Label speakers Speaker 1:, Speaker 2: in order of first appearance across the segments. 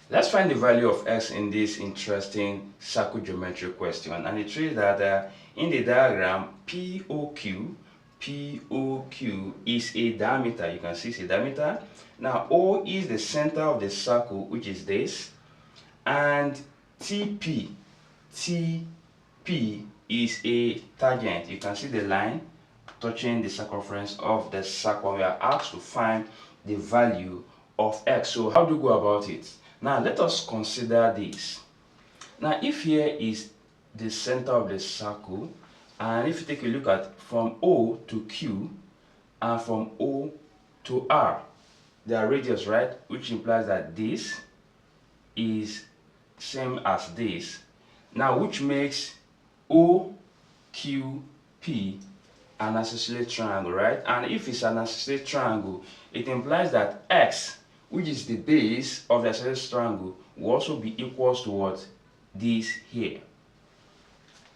Speaker 1: Let's find the value of x in this interesting circle geometry question. And it shows that in the diagram, POQ is a diameter. You can see it's a diameter. Now, O is the center of the circle, which is this. And TP is a tangent. You can see the line touching the circumference of the circle. We are asked to find the value of x. So how do we go about it? Now let us consider this. Now if here is the center of the circle, and if you take a look at from O to Q and from O to R, they are radius, right? Which implies that this is same as this. Now which makes OQP an isosceles triangle, right? And if it's an isosceles triangle, it implies that x, which is the base of the isosceles triangle, will also be equals to what? This here,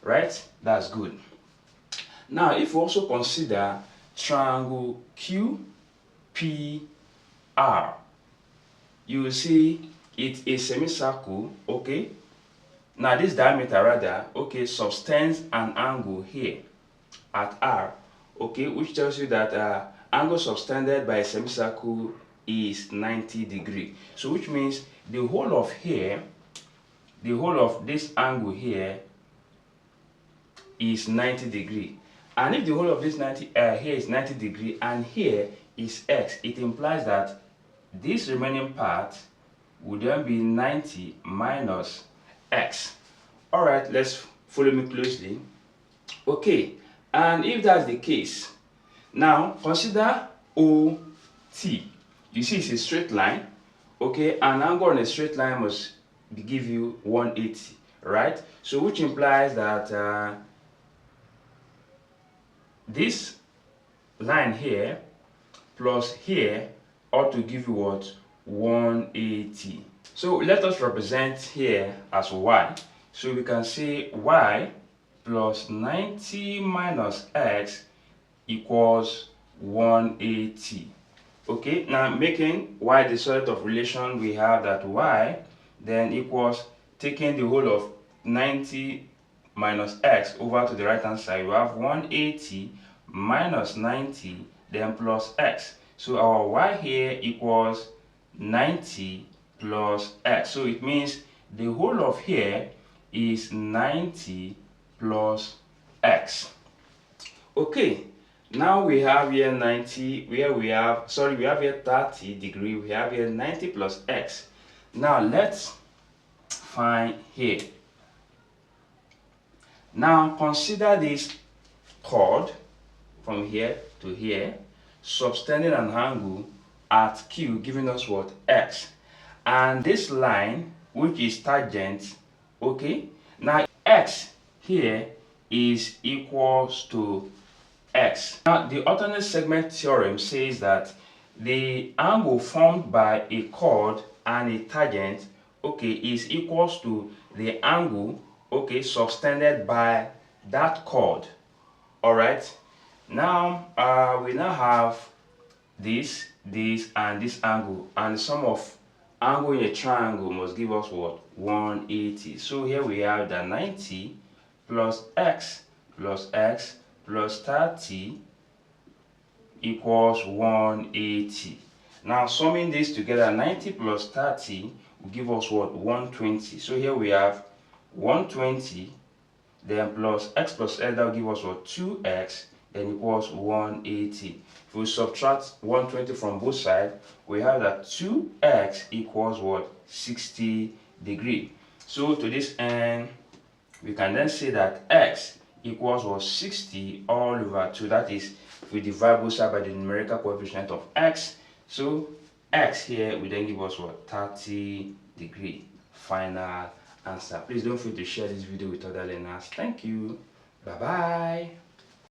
Speaker 1: right? That's good. Now if we also consider triangle QPR, you will see it's a semicircle, okay? Now this diameter rather, okay, subtends an angle here at R, okay, which tells you that angle subtended by a semicircle is 90 degrees. So which means the whole of here, the whole of this angle here is 90 degrees. And if the whole of this 90 here is 90 degrees and here is x, it implies that this remaining part would then be 90 minus x. All right, let's follow me closely. Okay, and if that's the case, now consider OT. You see it's a straight line, okay? An angle on a straight line must give you 180, right? So which implies that this line here plus here ought to give you what? 180. So let us represent here as y. So we can say y plus 90 minus x equals 180. Okay, now making y the sort of relation, we have that y then equals taking the whole of 90 minus x over to the right hand side. We have 180 minus 90 then plus x. So our y here equals 90 plus x. So it means the whole of here is 90 plus x. Okay, now we have here 90 where we have, we have here 30 degrees, we have here 90 plus x. Now let's find here. Now consider this chord from here to here, subtending an angle at Q, giving us what? X. And this line, which is tangent, okay? Now x here is equals to x. Now the alternate segment theorem says that the angle formed by a chord and a tangent, okay, is equals to the angle, okay, subtended by that chord. All right. Now we now have this and this angle, and the sum of angle in a triangle must give us what? 180. So here we have the 90 plus x plus 30 equals 180. Now summing this together, 90 plus 30 will give us what? 120. So here we have 120 then plus x, that will give us what? 2x, then equals 180. If we subtract 120 from both sides, we have that 2x equals what? 60 degrees. So to this end, we can then say that x equals what? 60 all over 2. That is, if we divide both sides by the numerical coefficient of x, so x here will then give us what? 30 degrees. Final answer. Please don't forget to share this video with other learners. Thank you. Bye bye.